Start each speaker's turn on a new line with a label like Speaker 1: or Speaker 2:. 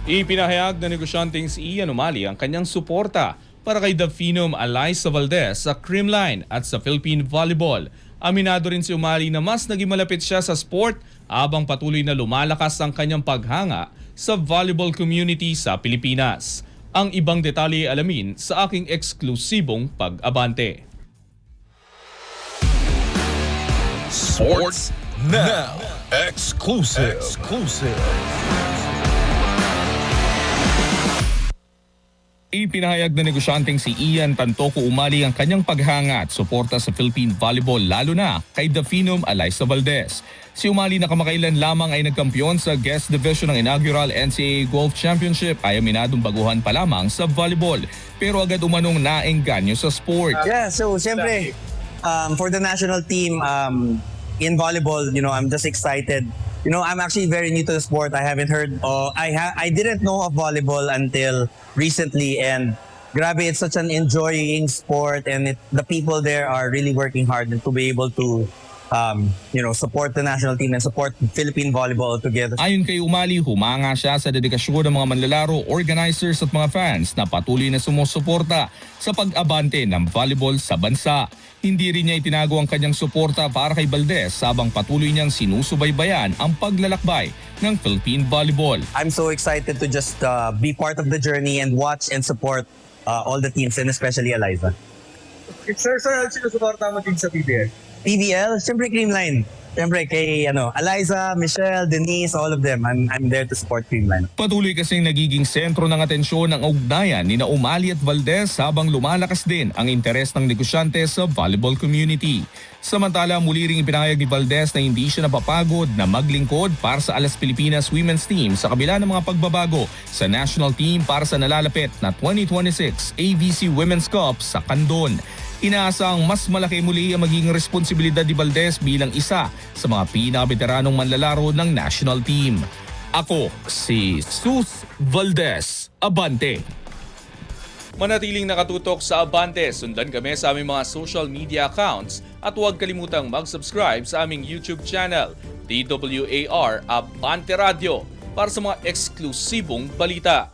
Speaker 1: Ipinahayag na negosyanteng si Ian Umali ang kanyang suporta para kay The Phenom Alyssa Valdez sa Creamline at sa Philippine Volleyball. Aminado rin si Umali na mas naging malapit siya sa sport habang patuloy na lumalakas ang kanyang paghanga sa volleyball community sa Pilipinas. Ang ibang detalye alamin sa aking eksklusibong pag-abante.
Speaker 2: Sports Now Exclusive.
Speaker 1: Ipinahayag na negosyanteng si Ian Tantoco Umali ang kanyang paghanga at suporta sa Philippine Volleyball lalo na kay The Phenom Alyssa Valdez. Si Umali na kamakailan lamang ay nagkampiyon sa guest division ng inaugural NCAA Golf Championship ay aminadong baguhan pa lamang sa volleyball pero agad umanong naengganyo sa sport.
Speaker 3: Yeah, so siyempre, for the national team in volleyball, I'm just excited. I'm actually very new to the sport. I haven't heard, I didn't know of volleyball until recently, and grabe, it's such an enjoying sport, and the people there are really working hard to be able to support the national team and support Philippine volleyball together.
Speaker 1: Ayon kay Umali, humanga siya sa dedikasyon ng mga manlalaro, organizers at mga fans na patuloy na sumusuporta sa pag-abante ng volleyball sa bansa. Hindi rin niya itinago ang kanyang suporta para kay Valdez habang patuloy niyang sinusubaybayan ang paglalakbay ng Philippine volleyball.
Speaker 3: I'm so excited to just be part of the journey and watch and support all the teams, and especially Eliza.
Speaker 4: Sir, sinusuporta mo din sa PBL?
Speaker 3: PBL, siyempre Creamline. Siyempre kay Eliza, Michelle, Denise, all of them. I'm there to support Creamline.
Speaker 1: Patuloy kasing nagiging sentro ng atensyon ng ugnayan ni Umali at Valdez habang lumalakas din ang interes ng negosyante sa volleyball community. Samantala, muli ring ipinahayag ni Valdez na hindi siya napapagod na maglingkod para sa Alas Pilipinas Women's Team sa kabila ng mga pagbabago sa national team para sa nalalapit na 2026 AVC Women's Cup sa Candon. Inaasang mas malaki muli ang magiging responsibilidad ni Valdez bilang isa sa mga pinaka-veteranong manlalaro ng national team. Ako si Sus Valdez, Abante. Manatiling nakatutok sa Abante, sundan kami sa aming mga social media accounts at huwag kalimutang mag-subscribe sa aming YouTube channel, DWAR Abante Radio, para sa mga eksklusibong balita.